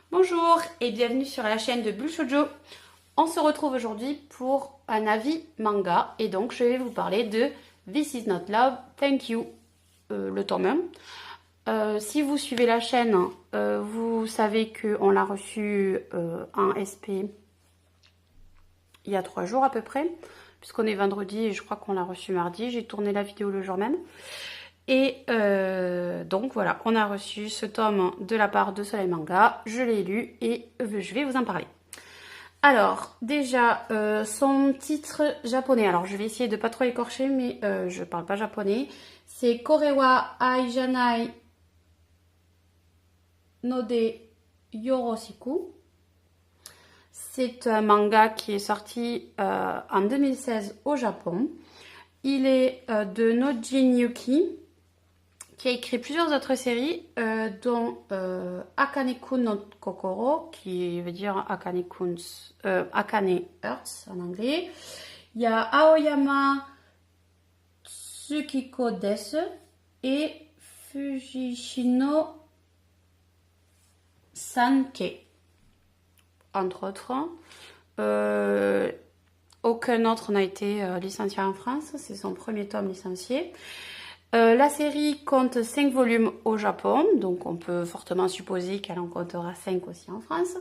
Bonjour et bienvenue sur la chaîne de Blue Shoujo. On se retrouve aujourd'hui pour un avis manga et donc je vais vous parler de This Is Not Love, Thank You, le tome 1. Si vous suivez la chaîne, vous savez qu'on l'a reçu en SP il y a 3 jours à peu près, puisqu'on est vendredi et je crois qu'on l'a reçu mardi. J'ai tourné la vidéo le jour même. Et donc voilà, on a reçu ce tome de la part de Soleil Manga, je l'ai lu et je vais vous en parler. Alors déjà, son titre japonais, alors je vais essayer de pas trop écorcher mais je parle pas japonais, c'est Korewa Aijanai no de Yoroshiku. C'est un manga qui est sorti en 2016 au Japon. Il est de Nojin Yuki, qui a écrit plusieurs autres séries, dont Akane-kun no Kokoro, qui veut dire Akane Hearts en anglais. Il y a Aoyama Tsukiko Desu et Fujishino Sanke, entre autres. Aucun autre n'a été licencié en France, c'est son premier tome licencié. La série compte 5 volumes au Japon, donc on peut fortement supposer qu'elle en comptera 5 aussi en France.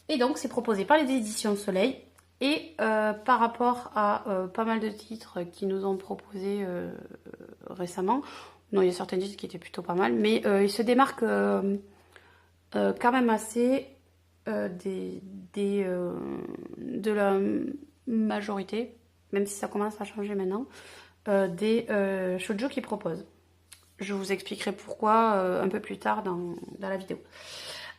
Et donc c'est proposé par les éditions Soleil. Et par rapport à pas mal de titres qui nous ont proposés récemment, non, il y a certains titres qui étaient plutôt pas mal, mais ils se démarquent quand même assez de la majorité, même si ça commence à changer maintenant, des shoujo qu'ils proposent. Je vous expliquerai pourquoi un peu plus tard dans la vidéo.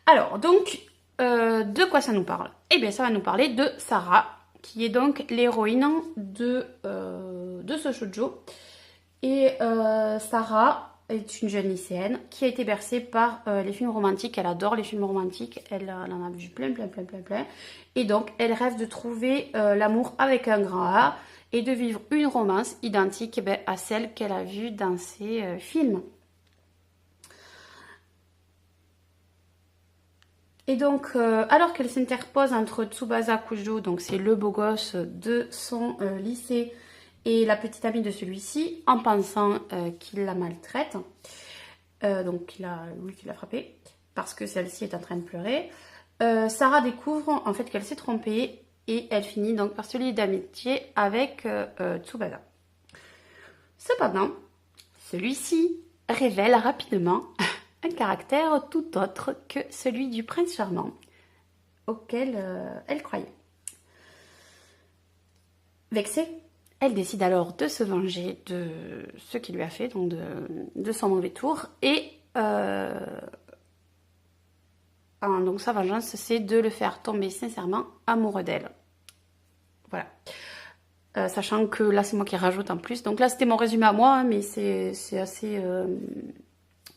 Alors, donc, de quoi ça nous parle? Eh bien, ça va nous parler de Sarah, qui est donc l'héroïne de ce shoujo. Et Sarah est une jeune lycéenne qui a été bercée par les films romantiques. Elle adore les films romantiques. Elle en a vu plein. Et donc, elle rêve de trouver l'amour avec un grand A et de vivre une romance identique à celle qu'elle a vue dans ces films. Et donc, alors qu'elle s'interpose entre Tsubasa Kujo, donc c'est le beau gosse de son lycée, et la petite amie de celui-ci, en pensant qu'il la maltraite, donc lui qui l'a frappée, parce que celle-ci est en train de pleurer, Sarah découvre en fait qu'elle s'est trompée et elle finit donc par se lier d'amitié avec Tsubasa. Cependant, celui-ci révèle rapidement un caractère tout autre que celui du prince charmant auquel elle croyait. Vexée, elle décide alors de se venger de ce qu'il lui a fait, donc de son mauvais tour. Et donc sa vengeance, c'est de le faire tomber sincèrement amoureux d'elle. Voilà. Sachant que là, c'est moi qui rajoute en plus. Donc là, c'était mon résumé à moi, hein, mais c'est assez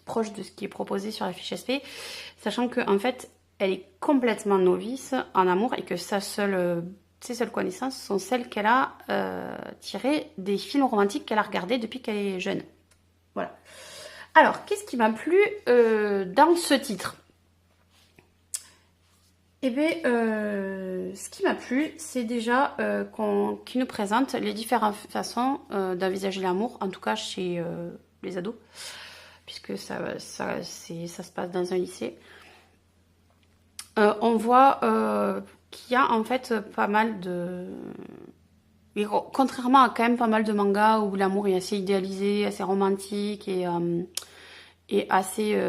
proche de ce qui est proposé sur la fiche SP. Sachant qu'en fait, elle est complètement novice en amour et que ses seules connaissances sont celles qu'elle a tirées des films romantiques qu'elle a regardés depuis qu'elle est jeune. Voilà. Alors, qu'est-ce qui m'a plu dans ce titre? Eh bien, ce qui m'a plu, c'est déjà qu'il nous présente les différentes façons d'envisager l'amour, en tout cas chez les ados, puisque ça se passe dans un lycée. On voit qu'il y a en fait pas mal de... Contrairement à quand même pas mal de mangas où l'amour est assez idéalisé, assez romantique et assez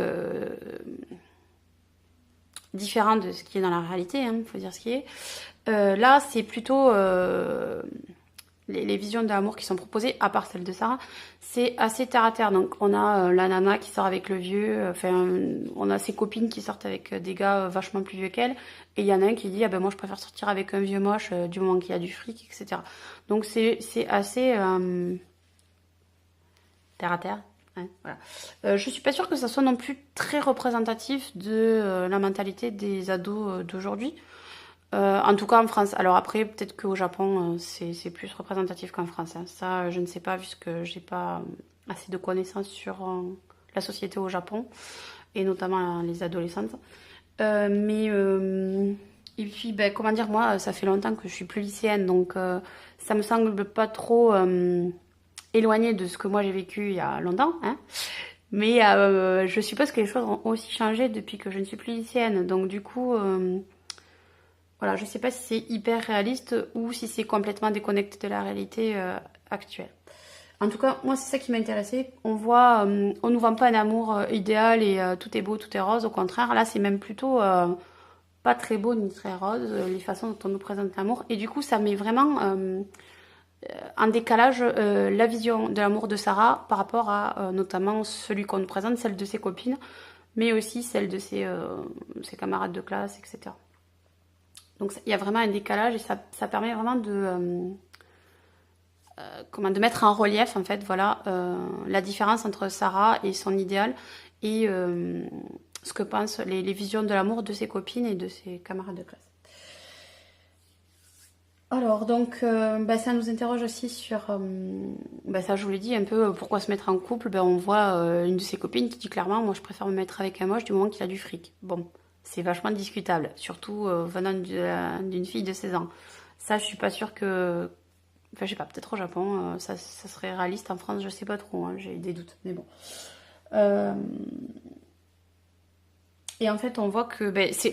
différent de ce qui est dans la réalité, hein, faut dire ce qui est. Là, c'est plutôt les visions de l'amour qui sont proposées, à part celle de Sarah, c'est assez terre à terre. Donc, on a la nana qui sort avec le vieux, on a ses copines qui sortent avec des gars vachement plus vieux qu'elle, et il y en a un qui dit ah ben moi je préfère sortir avec un vieux moche du moment qu'il y a du fric, etc. Donc, c'est assez terre à terre. Ouais, voilà. Je suis pas sûre que ça soit non plus très représentatif de la mentalité des ados d'aujourd'hui. En tout cas en France. Alors après, peut-être qu'au Japon, c'est plus représentatif qu'en France. Hein. Ça, je ne sais pas, puisque j'ai pas assez de connaissances sur la société au Japon, et notamment les adolescentes. Et puis, ben, comment dire, moi, ça fait longtemps que je suis plus lycéenne, donc ça me semble pas trop éloigné de ce que moi j'ai vécu il y a longtemps, hein. Mais je suppose que les choses ont aussi changé depuis que je ne suis plus lycéenne. Donc du coup, voilà, je sais pas si c'est hyper réaliste ou si c'est complètement déconnecté de la réalité actuelle. En tout cas, moi c'est ça qui m'intéressait. On nous vend pas un amour idéal et tout est beau, tout est rose. Au contraire, là c'est même plutôt pas très beau ni très rose les façons dont on nous présente l'amour. Et du coup, ça met vraiment en décalage la vision de l'amour de Sarah par rapport à notamment celui qu'on nous présente, celle de ses copines, mais aussi celle de ses camarades de classe, etc. Donc il y a vraiment un décalage et ça permet vraiment de mettre en relief en fait voilà la différence entre Sarah et son idéal et ce que pensent les visions de l'amour de ses copines et de ses camarades de classe. Alors, donc, ça nous interroge aussi sur, ça je vous l'ai dit, un peu pourquoi se mettre en couple. On voit une de ses copines qui dit clairement, moi je préfère me mettre avec un moche du moment qu'il a du fric. Bon, c'est vachement discutable, surtout venant d'une fille de 16 ans. Ça, je suis pas sûre que... Enfin, je sais pas, peut-être au Japon, ça serait réaliste. En France, je sais pas trop, hein, j'ai des doutes, mais bon. Et en fait, on voit que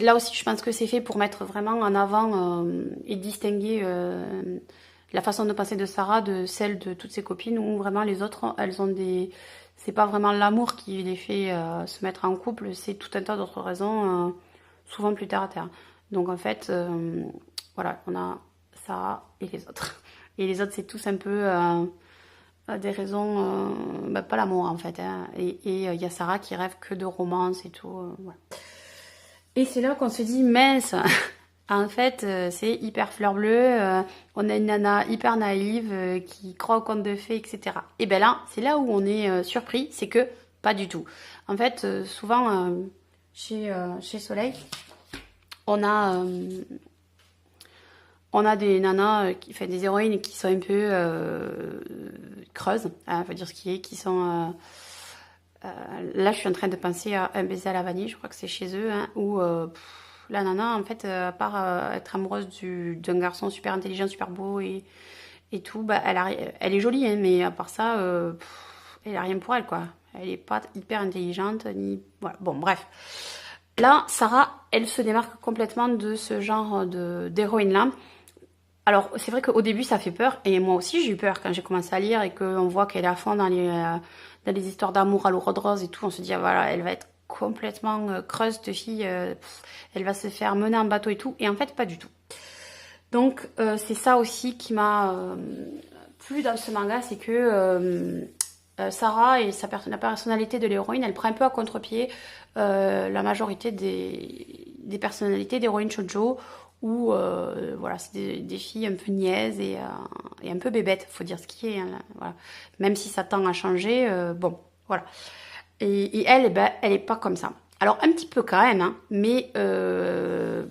là aussi, je pense que c'est fait pour mettre vraiment en avant et distinguer la façon de penser de Sarah de celle de toutes ses copines, où vraiment les autres, elles ont des... C'est pas vraiment l'amour qui les fait se mettre en couple, c'est tout un tas d'autres raisons, souvent plus terre à terre. Donc en fait, voilà, on a Sarah et les autres. Et les autres, c'est tous un peu des raisons, pas l'amour en fait, hein. Et il y a Sarah qui rêve que de romance et tout, voilà. Et c'est là qu'on se dit mince, en fait c'est hyper fleur bleue, on a une nana hyper naïve qui croit au conte de fées, etc. Et ben là, c'est là où on est surpris, c'est que pas du tout. En fait, souvent chez Soleil, on a des nanas, qui fait des héroïnes qui sont un peu creuses, hein, faut dire ce qui est, qui sont... là, je suis en train de penser à Un baiser à la vanille, je crois que c'est chez eux, hein, où la nana, en fait, à part être amoureuse d'un garçon super intelligent, super beau et tout, elle est jolie, hein, mais à part ça, elle a rien pour elle, quoi. Elle est pas hyper intelligente, ni... Voilà. Bon, bref. Là, Sarah, elle se démarque complètement de ce genre d'héroïne-là. Alors, c'est vrai qu'au début, ça fait peur, et moi aussi, j'ai eu peur quand j'ai commencé à lire et qu'on voit qu'elle est à fond dans les histoires d'amour à l'eau de rose et tout. On se dit, ah, voilà, elle va être complètement creuse, cette fille, elle va se faire mener en bateau et tout. Et en fait, pas du tout. Donc, c'est ça aussi qui m'a plu dans ce manga, c'est que Sarah et la personnalité de l'héroïne, elle prend un peu à contre-pied la majorité des personnalités d'héroïnes shoujo, où voilà, c'est des filles un peu niaises et un peu bébêtes, faut dire ce qui est, hein, voilà. Même si ça tend à changer, bon, voilà. Et elle, elle est pas comme ça. Alors un petit peu quand même, hein, mais elle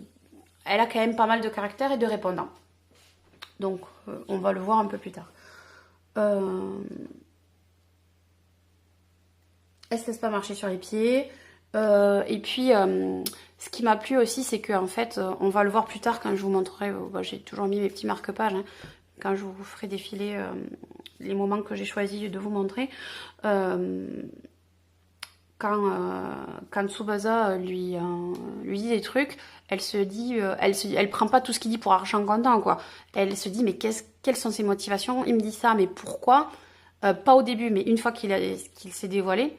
a quand même pas mal de caractère et de répondants. Donc on va le voir un peu plus tard. Elle se laisse pas marcher sur les pieds. Et puis, ce qui m'a plu aussi, c'est qu'en fait, on va le voir plus tard quand je vous montrerai. J'ai toujours mis mes petits marque-pages, hein, quand je vous ferai défiler les moments que j'ai choisi de vous montrer. Quand Tsubasa lui dit des trucs, elle se dit, elle prend pas tout ce qu'il dit pour argent comptant, quoi. Elle se dit, mais quelles sont ses motivations? Il me dit ça, mais pourquoi? Pas au début, mais une fois qu'il s'est dévoilé.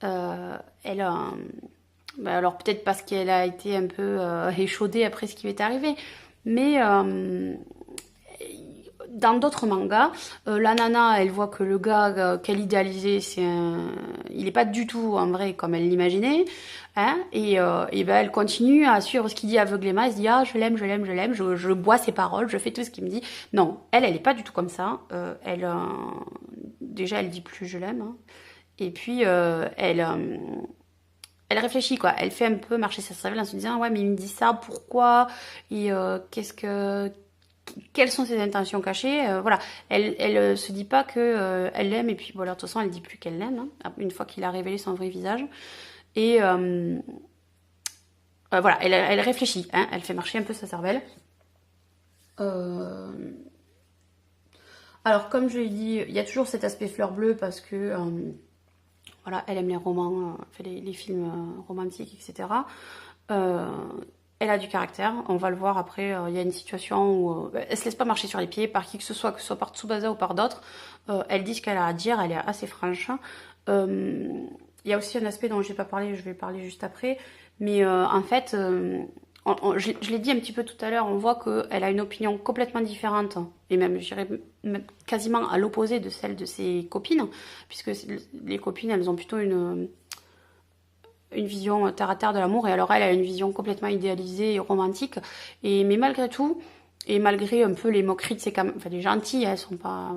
Alors peut-être parce qu'elle a été un peu échaudée après ce qui lui est arrivé, mais dans d'autres mangas, la nana, elle voit que le gars qu'elle idéalisait, il n'est pas du tout en vrai comme elle l'imaginait, hein, et elle continue à suivre ce qu'il dit aveuglément. Elle se dit, ah, je l'aime, je bois ses paroles, je fais tout ce qu'il me dit. Non, elle est pas du tout comme ça. Déjà, elle dit plus je l'aime, hein. Et puis, elle réfléchit, quoi. Elle fait un peu marcher sa cervelle en se disant, ouais, mais il me dit ça, pourquoi? Et quelles sont ses intentions cachées. Voilà, elle se dit pas que elle l'aime et puis voilà, de toute façon elle dit plus qu'elle l'aime hein, une fois qu'il a révélé son vrai visage. Et voilà, elle réfléchit, hein, elle fait marcher un peu sa cervelle. Alors comme je l'ai dit, il y a toujours cet aspect fleur bleue parce que voilà, elle aime les romans, les films romantiques, etc. Elle a du caractère, on va le voir après, il y a une situation où elle se laisse pas marcher sur les pieds par qui que ce soit par Tsubasa ou par d'autres. Elle dit ce qu'elle a à dire, elle est assez franche. Il y a aussi un aspect dont je n'ai pas parlé, je vais parler juste après, mais en fait, je l'ai dit un petit peu tout à l'heure, on voit qu'elle a une opinion complètement différente, et même, je dirais, même quasiment à l'opposé de celle de ses copines, puisque les copines, elles ont plutôt une vision terre à terre de l'amour, et alors elle a une vision complètement idéalisée et romantique. Mais malgré tout, et malgré un peu les moqueries de ses camarades, enfin les gentilles, elles sont pas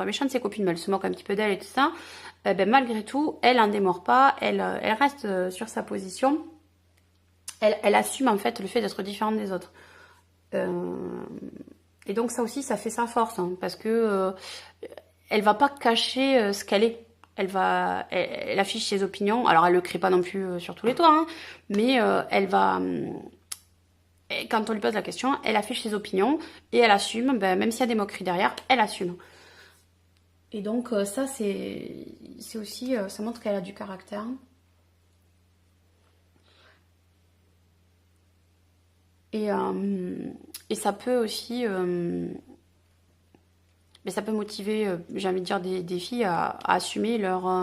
méchantes ses copines, mais elles se moquent un petit peu d'elle et tout ça, ben, malgré tout, elle en démord pas, elle reste sur sa position. Elle assume en fait le fait d'être différente des autres. Et donc ça aussi, ça fait sa force, hein, parce que elle va pas cacher ce qu'elle est. Elle affiche ses opinions. Alors elle le crie pas non plus sur tous les toits, hein, mais elle va. Quand on lui pose la question, elle affiche ses opinions et elle assume, ben, même s'il y a des moqueries derrière, elle assume. Et donc ça, c'est aussi, ça montre qu'elle a du caractère. Et ça peut aussi, mais ça peut motiver, j'ai envie de dire, des filles à assumer leur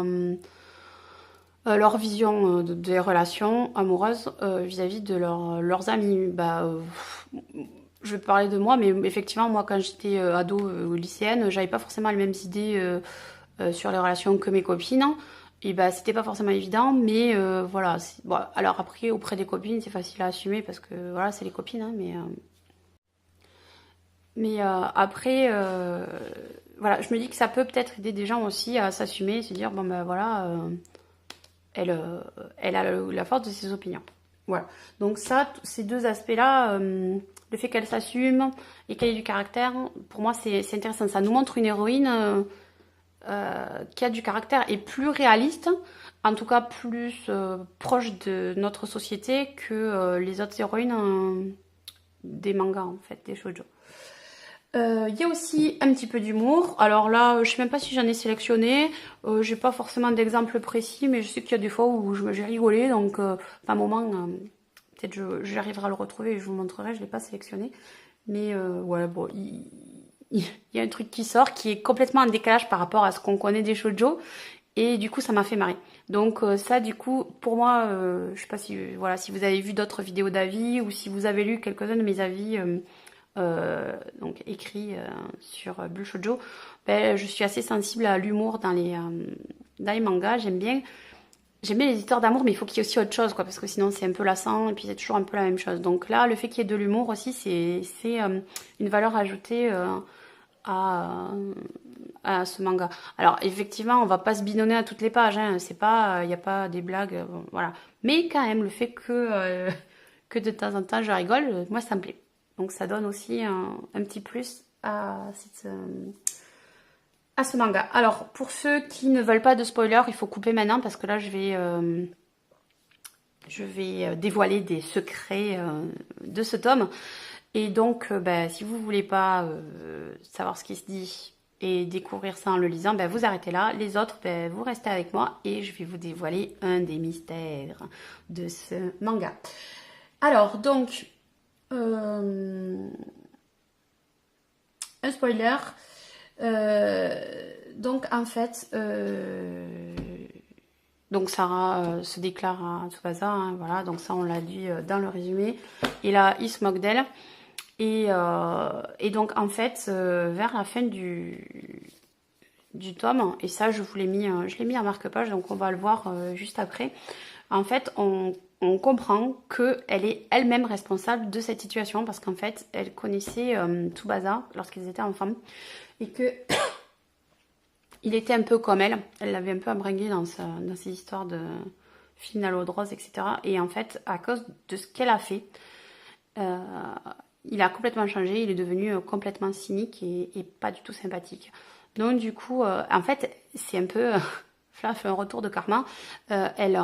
vision des relations amoureuses vis-à-vis de leurs amis. Je vais parler de moi, mais effectivement, moi, quand j'étais ado ou lycéenne, j'avais pas forcément les mêmes idées sur les relations que mes copines. Et bah, c'était pas forcément évident, mais voilà. Bon, alors après, auprès des copines, c'est facile à assumer parce que voilà, c'est les copines, hein, mais après, voilà, je me dis que ça peut peut-être aider des gens aussi à s'assumer, se dire bon ben voilà, elle a la force de ses opinions. Voilà. Donc ça, ces deux aspects-là, le fait qu'elle s'assume et qu'elle ait du caractère, pour moi c'est intéressant. Ça nous montre une héroïne qui a du caractère et plus réaliste, en tout cas plus proche de notre société que les autres héroïnes des mangas en fait, des shoujo. Il y a aussi un petit peu d'humour. Alors là, je sais même pas si j'en ai sélectionné. J'ai pas forcément d'exemple précis, mais je sais qu'il y a des fois où j'ai rigolé. Donc, à un moment, peut-être j'arriverai à le retrouver et je vous montrerai. Je l'ai pas sélectionné. Mais ouais, bon, il y a un truc qui sort qui est complètement en décalage par rapport à ce qu'on connaît des shoujo. Et du coup, ça m'a fait marrer. Donc ça, du coup, pour moi, je sais pas si, voilà, si vous avez vu d'autres vidéos d'avis ou si vous avez lu quelques-uns de mes avis donc écrits sur Blue Shoujo, ben, je suis assez sensible à l'humour dans les mangas. J'aime bien les histoires d'amour, mais il faut qu'il y ait aussi autre chose, quoi, parce que sinon c'est un peu lassant et puis c'est toujours un peu la même chose. Donc là, le fait qu'il y ait de l'humour aussi, c'est une valeur ajoutée à ce manga. Alors effectivement, on va pas se binonner à toutes les pages, hein, c'est pas, il n'y a pas des blagues, bon, voilà. Mais quand même, le fait que de temps en temps je rigole, moi ça me plaît. Donc ça donne aussi un petit plus à ce manga. Alors pour ceux qui ne veulent pas de spoiler, il faut couper maintenant parce que là je vais dévoiler des secrets de ce tome. Et donc, si vous voulez pas savoir ce qui se dit et découvrir ça en le lisant, vous arrêtez là. Les autres, vous restez avec moi et je vais vous dévoiler un des mystères de ce manga. Alors, donc, un spoiler. Donc, en fait, donc Sarah se déclare à Tsubasa, hein, voilà, donc ça on l'a dit dans le résumé. Et là, il se moque d'elle. Et donc en fait, vers la fin du tome, et ça je l'ai mis en marque-page, donc on va le voir juste après. En fait, on comprend qu'elle est elle-même responsable de cette situation parce qu'en fait, elle connaissait Tsubasa lorsqu'ils étaient enfants et que il était un peu comme elle. Elle l'avait un peu embringué dans ses histoires de films à l'eau de rose, etc. Et en fait, à cause de ce qu'elle a fait, il a complètement changé, il est devenu complètement cynique et pas du tout sympathique. Donc du coup, en fait, c'est un peu, là, fait un retour de karma. Elle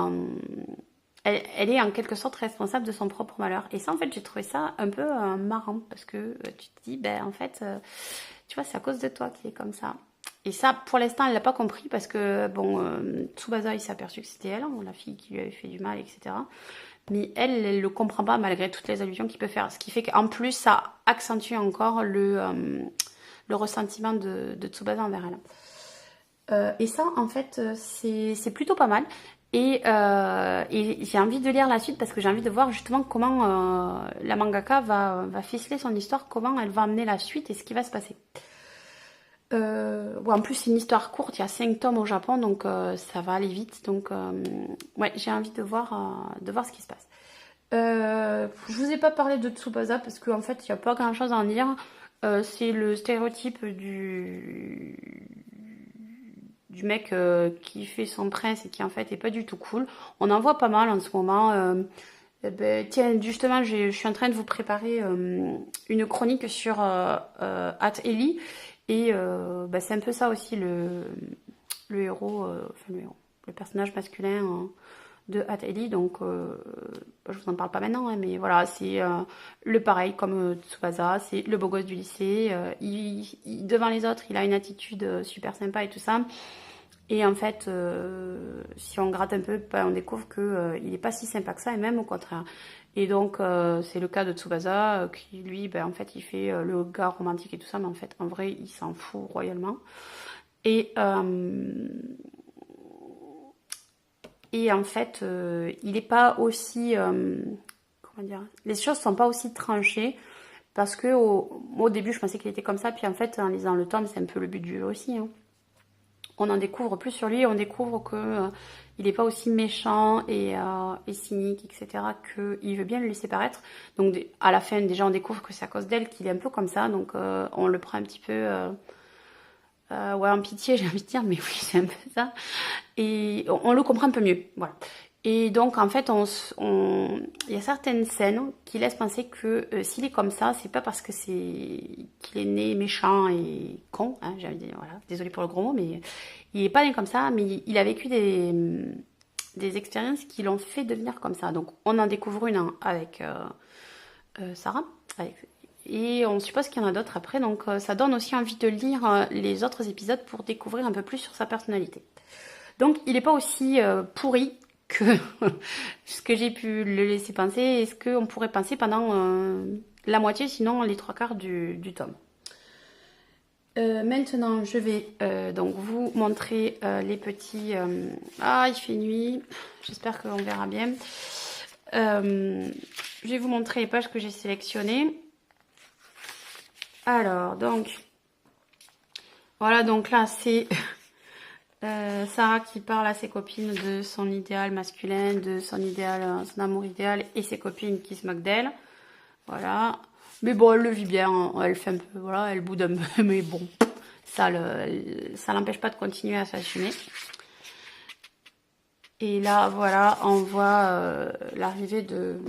est en quelque sorte responsable de son propre malheur. Et ça, en fait, j'ai trouvé ça un peu marrant parce que tu te dis, ben en fait, tu vois, c'est à cause de toi qu'il est comme ça. Et ça, pour l'instant, elle l'a pas compris parce que, bon, Tsubasa, il s'est aperçu que c'était elle, hein, la fille qui lui avait fait du mal, etc. Mais elle le comprend pas malgré toutes les allusions qu'il peut faire. Ce qui fait qu'en plus, ça accentue encore le ressentiment de Tsubasa envers elle. Et ça, en fait, c'est plutôt pas mal. Et j'ai envie de lire la suite parce que j'ai envie de voir justement comment la mangaka va ficeler son histoire, comment elle va amener la suite et ce qui va se passer. Ouais, en plus, c'est une histoire courte, il y a 5 tomes au Japon, donc ça va aller vite. Donc, ouais, j'ai envie de voir ce qui se passe. Je vous ai pas parlé de Tsubasa parce qu'en fait, il n'y a pas grand chose à en dire. C'est le stéréotype du mec qui fait son prince et qui en fait est pas du tout cool. On en voit pas mal en ce moment. Ben, tiens, justement, je suis en train de vous préparer une chronique sur At Ellie. Et ben, c'est un peu ça aussi le héros, enfin le héros, le personnage masculin de At Ellie. Donc, je vous en parle pas maintenant, hein, mais voilà, c'est le pareil comme Tsubasa, c'est le beau gosse du lycée. Devant les autres, il a une attitude super sympa et tout ça. Et en fait, si on gratte un peu, ben, on découvre qu'il n'est pas si sympa que ça, et même au contraire. Et donc, c'est le cas de Tsubasa, qui lui, ben, en fait, il fait le gars romantique et tout ça, mais en fait, en vrai, il s'en fout royalement. Et, et en fait, il n'est pas aussi... comment dire, les choses sont pas aussi tranchées, parce que au début, je pensais qu'il était comme ça, puis en fait, en lisant le tome, c'est un peu le but du jeu aussi, hein. On en découvre plus sur lui, on découvre que il n'est pas aussi méchant et cynique, etc., qu'il veut bien le laisser paraître. Donc à la fin, déjà, on découvre que c'est à cause d'elle qu'il est un peu comme ça, donc on le prend un petit peu ouais, en pitié, j'ai envie de dire, mais oui, c'est un peu ça. Et on le comprend un peu mieux, voilà. Et donc, en fait, il y a certaines scènes qui laissent penser que s'il est comme ça, c'est pas parce que qu'il est né méchant et con, hein, j'ai envie de dire, voilà, désolé pour le gros mot, mais il est pas né comme ça, mais il a vécu des expériences qui l'ont fait devenir comme ça. Donc, on en découvre une hein, avec Sarah, et on suppose qu'il y en a d'autres après, donc ça donne aussi envie de lire les autres épisodes pour découvrir un peu plus sur sa personnalité. Donc, il n'est pas aussi pourri que ce que j'ai pu le laisser penser et ce qu'on pourrait penser pendant la moitié, sinon les 3/4 du tome. Maintenant, je vais donc vous montrer les petits... Ah, il fait nuit. J'espère qu'on verra bien. Je vais vous montrer les pages que j'ai sélectionnées. Alors, donc... Voilà, donc là, c'est... Sarah qui parle à ses copines de son idéal masculin, de son idéal, son amour idéal et ses copines qui se moquent d'elle. Voilà. Mais bon, elle le vit bien, hein. Elle fait un peu, voilà, elle boude un peu, mais bon, ça l'empêche pas de continuer à s'assumer. Et là, voilà, on voit l'arrivée de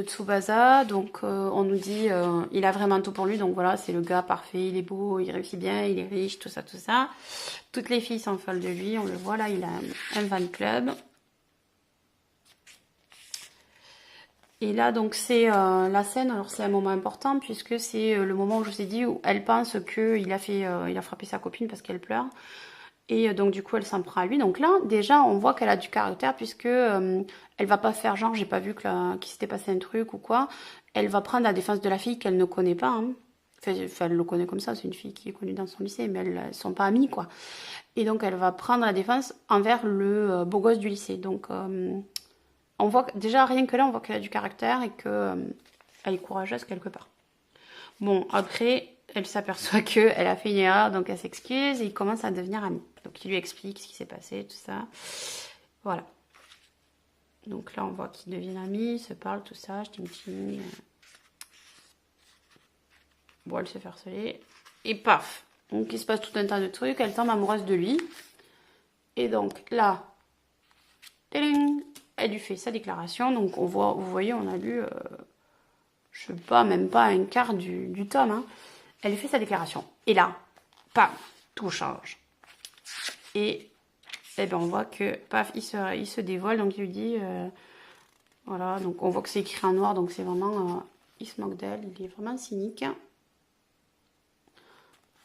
Tsubasa. Donc, on nous dit, il a vraiment tout pour lui. Donc voilà, c'est le gars parfait, il est beau, il réussit bien, il est riche, tout ça, tout ça. Toutes les filles sont folles de lui. On le voit là, il a un fan club. Et là, donc, c'est la scène. Alors, c'est un moment important puisque c'est le moment où je vous ai dit où elle pense qu'il a frappé sa copine parce qu'elle pleure. Et donc, du coup, elle s'en prend à lui. Donc là, déjà, on voit qu'elle a du caractère puisque elle va pas faire genre, j'ai pas vu qu'il s'était passé un truc ou quoi. Elle va prendre la défense de la fille qu'elle ne connaît pas, hein. Enfin, elle le connaît comme ça, c'est une fille qui est connue dans son lycée, mais elles sont pas amies, quoi. Et donc, elle va prendre la défense envers le beau gosse du lycée. Donc, on voit déjà, rien que là, on voit qu'elle a du caractère et qu'elle est courageuse quelque part. Bon, après, elle s'aperçoit qu'elle a fait une erreur, donc elle s'excuse et ils commencent à devenir amis. Donc, il lui explique ce qui s'est passé, tout ça. Voilà. Donc là, on voit qu'ils deviennent amis, ils se parlent, tout ça, ting. Bon, elle se fait harceler. Et paf. Donc, il se passe tout un tas de trucs. Elle tombe amoureuse de lui. Et donc, là, elle lui fait sa déclaration. Donc, vous voyez, on a lu, je sais pas, même pas un quart du tome, hein, elle fait sa déclaration. Et là, pam, tout change. Et eh ben, on voit que, paf, il se dévoile, donc il lui dit, voilà, donc on voit que c'est écrit en noir, donc c'est vraiment, il se moque d'elle, il est vraiment cynique.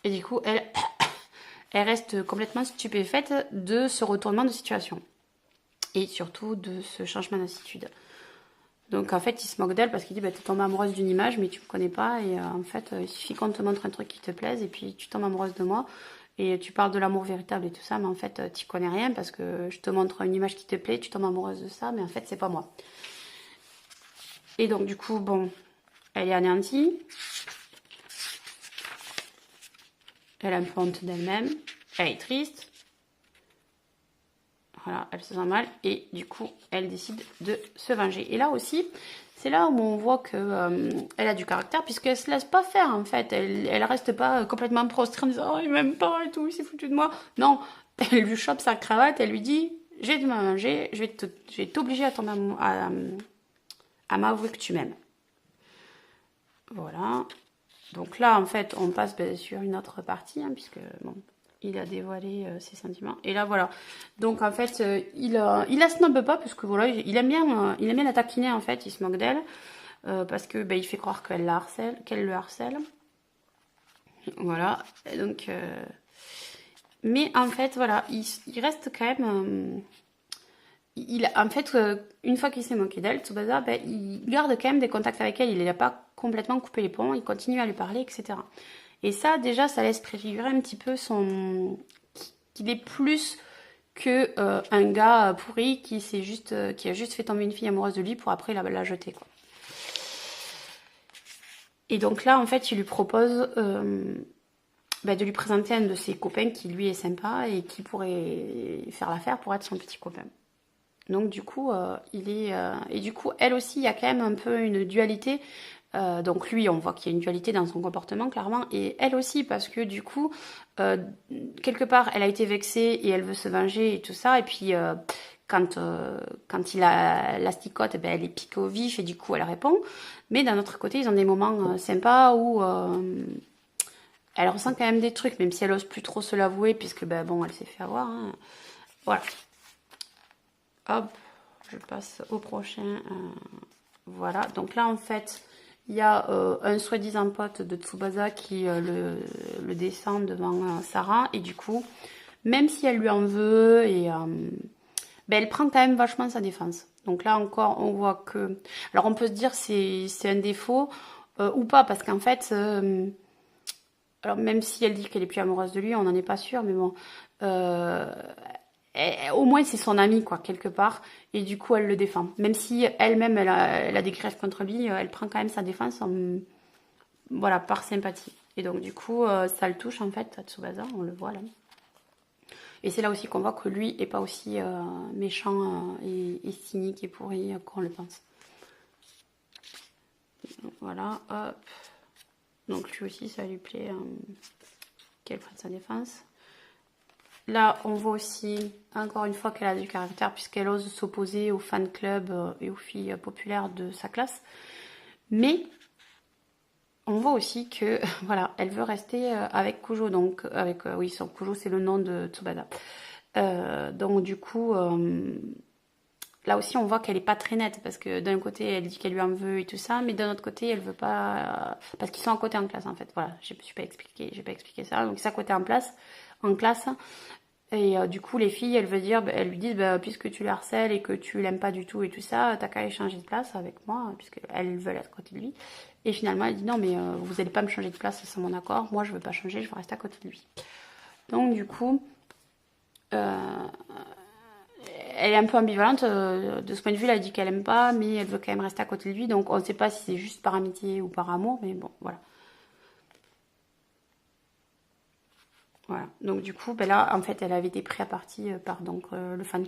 Et du coup, elle, elle reste complètement stupéfaite de ce retournement de situation. Et surtout de ce changement d'attitude. Donc en fait, il se moque d'elle parce qu'il dit, bah, t'es tombée amoureuse d'une image, mais tu me connais pas. Et en fait, il suffit qu'on te montre un truc qui te plaise, et puis tu tombes amoureuse de moi. Et tu parles de l'amour véritable et tout ça, mais en fait, tu connais rien parce que je te montre une image qui te plaît, tu tombes amoureuse de ça, mais en fait, c'est pas moi. Et donc, du coup, bon, elle est anéantie. Elle a un peu honte d'elle-même. Elle est triste. Voilà, elle se sent mal. Et du coup, elle décide de se venger. Et là aussi, c'est là où on voit que elle a du caractère, puisqu'elle se laisse pas faire, en fait. Elle reste pas complètement prostrée en disant « Oh, il m'aime pas et tout, il s'est foutu de moi. » Non, elle lui chope sa cravate, elle lui dit « J'ai dû me venger, je vais t'obliger à m'avouer que tu m'aimes. » Voilà. Donc là, en fait, on passe sur une autre partie, hein, puisque, bon, il a dévoilé ses sentiments. Et là, voilà. Donc, en fait, il la snobe pas, puisque, voilà, il aime bien la taquiner, en fait. Il se moque d'elle, parce que, il fait croire qu'elle le harcèle. Voilà. Et donc, mais, en fait, voilà, il reste quand même... en fait, une fois qu'il s'est moqué d'elle, Tsubasa, il garde quand même des contacts avec elle. Il n'a pas complètement coupé les ponts. Il continue à lui parler, etc. Et ça, déjà, ça laisse préfigurer un petit peu qu'il est plus que un gars pourri qui a juste fait tomber une fille amoureuse de lui pour après la jeter, quoi. Et donc là, en fait, il lui propose de lui présenter un de ses copains qui, lui, est sympa et qui pourrait faire l'affaire pour être son petit copain. Donc du coup, et du coup, elle aussi, il y a quand même un peu une dualité. Donc lui, on voit qu'il y a une dualité dans son comportement, clairement. Et elle aussi, parce que du coup, quelque part, elle a été vexée et elle veut se venger et tout ça. Et puis, quand il l'asticote, elle est piquée au vif et du coup, elle répond. Mais d'un autre côté, ils ont des moments sympas où elle ressent quand même des trucs, même si elle ose plus trop se l'avouer, puisque, bon, elle s'est fait avoir. Hein. Voilà. Hop, je passe au prochain. Voilà, donc là en fait, il y a un soi-disant pote de Tsubasa qui le descend devant Sarah. Et du coup, même si elle lui en veut, et elle prend quand même vachement sa défense. Donc là encore, on voit que... Alors on peut se dire c'est un défaut ou pas, parce qu'en fait... alors même si elle dit qu'elle est plus amoureuse de lui, on n'en est pas sûr, mais bon... au moins c'est son amie, quoi, quelque part, et du coup elle le défend, même si elle-même elle a des greffes contre lui, elle prend quand même sa défense voilà, par sympathie. Et donc du coup ça le touche en fait à Tsubasa, on le voit là, et c'est là aussi qu'on voit que lui est pas aussi méchant et cynique et pourri qu'on le pense. Donc, voilà, hop, donc lui aussi ça lui plaît qu'elle prenne sa défense. Là, on voit aussi, encore une fois, qu'elle a du caractère, puisqu'elle ose s'opposer aux fan clubs et aux filles populaires de sa classe. Mais, on voit aussi que, voilà, elle veut rester avec Kujo. Donc, oui, Kujo, c'est le nom de Tsubasa. Donc, du coup, là aussi, on voit qu'elle n'est pas très nette, parce que d'un côté, elle dit qu'elle lui en veut et tout ça, mais d'un autre côté, elle veut pas... parce qu'ils sont à côté en classe, en fait. Voilà, j'ai pas expliqué ça. Donc, c'est à côté en classe. Et du coup, les filles, elles lui disent, puisque tu le harcèles et que tu l'aimes pas du tout et tout ça, t'as qu'à échanger de place avec moi, puisqu'elles veulent être à côté de lui. Et finalement, elle dit, non, mais vous allez pas me changer de place sans mon accord. Moi, je veux pas changer, je veux rester à côté de lui. Donc, du coup, elle est un peu ambivalente. De ce point de vue, elle dit qu'elle aime pas, mais elle veut quand même rester à côté de lui. Donc, on ne sait pas si c'est juste par amitié ou par amour, mais bon, voilà. Voilà. Donc du coup, là, en fait, elle avait été prise à partie par donc le fan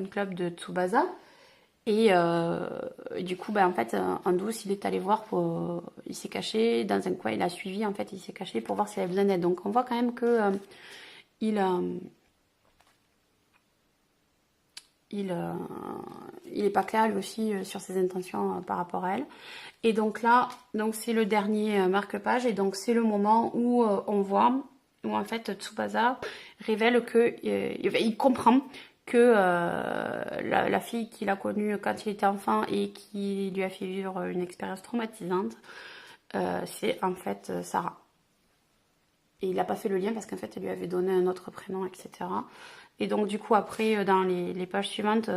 club de Tsubasa. Et du coup, en fait, en douce, il est allé voir il s'est caché dans un coin, il a suivi, en fait, il s'est caché pour voir s'il avait besoin d'aide. Donc on voit quand même que il est pas clair lui aussi sur ses intentions par rapport à elle. Et donc là, donc c'est le dernier marque-page et donc c'est le moment où on voit, où en fait Tsubasa révèle que il comprend que la fille qu'il a connue quand il était enfant et qui lui a fait vivre une expérience traumatisante, c'est en fait Sarah. Et il n'a pas fait le lien parce qu'en fait, elle lui avait donné un autre prénom, etc. Et donc, du coup, après, dans les pages suivantes,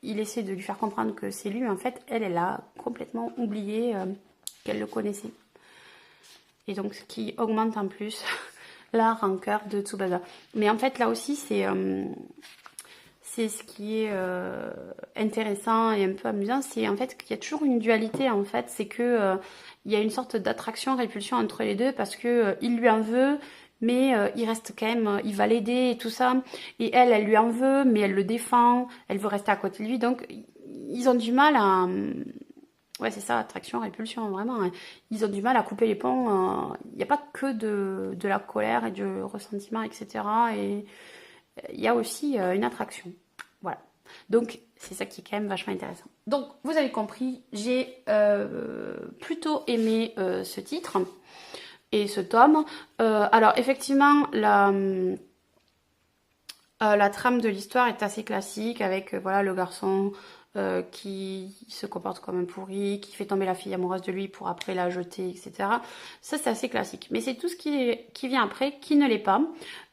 il essaie de lui faire comprendre que c'est lui, mais en fait, elle a complètement oublié qu'elle le connaissait. Et donc, ce qui augmente en plus la rancœur de Tsubasa. Mais en fait, là aussi, c'est ce qui est intéressant et un peu amusant, c'est en fait qu'il y a toujours une dualité, en fait. C'est que il y a une sorte d'attraction-répulsion entre les deux parce que il lui en veut, mais il reste quand même, il va l'aider et tout ça. Et elle lui en veut, mais elle le défend, elle veut rester à côté de lui. Donc, ils ont du mal à... Ouais, c'est ça, attraction, répulsion, vraiment. Hein. Ils ont du mal à couper les ponts. Il n'y a pas que de la colère et du ressentiment, etc. Et il y a aussi une attraction. Voilà. Donc, c'est ça qui est quand même vachement intéressant. Donc, vous avez compris, j'ai plutôt aimé ce titre et ce tome. Alors, effectivement, la trame de l'histoire est assez classique avec voilà, le garçon qui se comporte comme un pourri, qui fait tomber la fille amoureuse de lui pour après la jeter, etc. Ça, c'est assez classique. Mais c'est tout ce qui vient après qui ne l'est pas.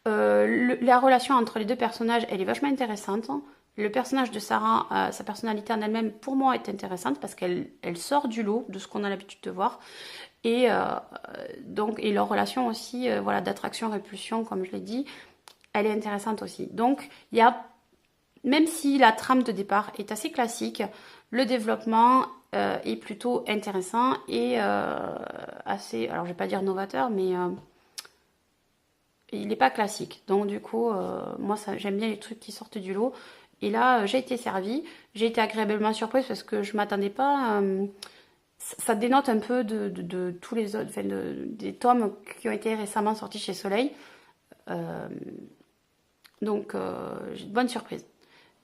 La relation entre les deux personnages, elle est vachement intéressante. Le personnage de Sarah, sa personnalité en elle-même, pour moi, est intéressante parce qu'elle sort du lot de ce qu'on a l'habitude de voir. Et donc, et leur relation aussi, voilà, d'attraction-répulsion, comme je l'ai dit, elle est intéressante aussi. Donc, il y a, même si la trame de départ est assez classique, le développement est plutôt intéressant et assez, alors je vais pas dire novateur, mais il n'est pas classique. Donc du coup, moi j'aime bien les trucs qui sortent du lot. Et là, j'ai été servie, j'ai été agréablement surprise parce que je m'attendais pas. Ça dénote un peu de tous les autres, enfin des tomes qui ont été récemment sortis chez Soleil. Donc, j'ai de bonnes surprises.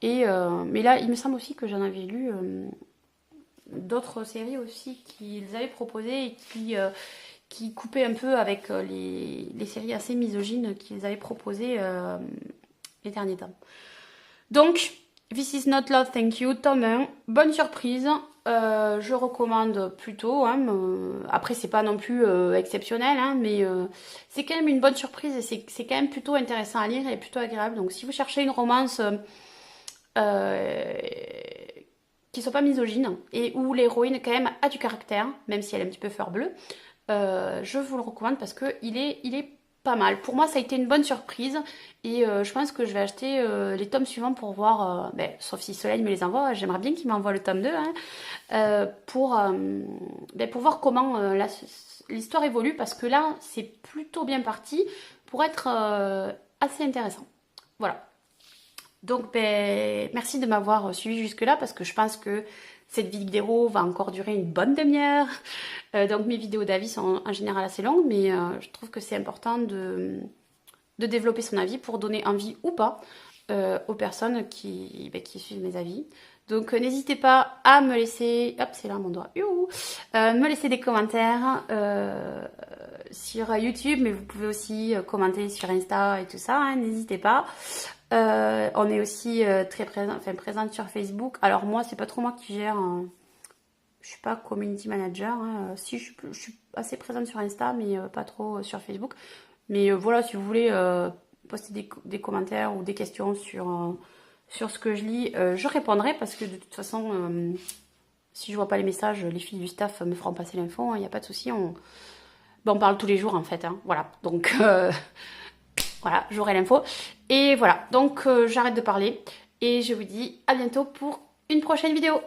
Et, mais là, il me semble aussi que j'en avais lu d'autres séries aussi qu'ils avaient proposées et qui coupaient un peu avec les séries assez misogynes qu'ils avaient proposées les derniers temps. Donc, This is not love, thank you, tome 1, bonne surprise, je recommande plutôt, hein, après c'est pas non plus exceptionnel, hein, mais c'est quand même une bonne surprise et c'est quand même plutôt intéressant à lire et plutôt agréable. Donc si vous cherchez une romance qui soit pas misogyne et où l'héroïne quand même a du caractère, même si elle est un petit peu fleur bleue, je vous le recommande parce que il est pas mal. Pour moi, ça a été une bonne surprise et je pense que je vais acheter les tomes suivants pour voir, sauf si Soleil me les envoie, j'aimerais bien qu'il m'envoie le tome 2 hein, pour voir comment l'histoire évolue parce que là, c'est plutôt bien parti pour être assez intéressant. Voilà. Donc, merci de m'avoir suivi jusque-là parce que je pense que cette vidéo va encore durer une bonne demi-heure. Donc mes vidéos d'avis sont en général assez longues, mais je trouve que c'est important de développer son avis pour donner envie ou pas aux personnes qui suivent mes avis. Donc n'hésitez pas à me laisser, hop c'est là mon doigt, me laisser des commentaires sur YouTube, mais vous pouvez aussi commenter sur Insta et tout ça, hein, n'hésitez pas. On est aussi très présente sur Facebook. Alors moi, c'est pas trop moi qui gère. Je suis pas community manager. Hein. Si je suis assez présente sur Insta, mais pas trop sur Facebook. Mais voilà, si vous voulez poster des commentaires ou des questions sur ce que je lis, je répondrai parce que de toute façon, si je vois pas les messages, les filles du staff me feront passer l'info. Il n'y a pas de souci. On parle tous les jours en fait. Hein. Voilà. Donc voilà, j'aurai l'info. Et voilà, donc j'arrête de parler et je vous dis à bientôt pour une prochaine vidéo.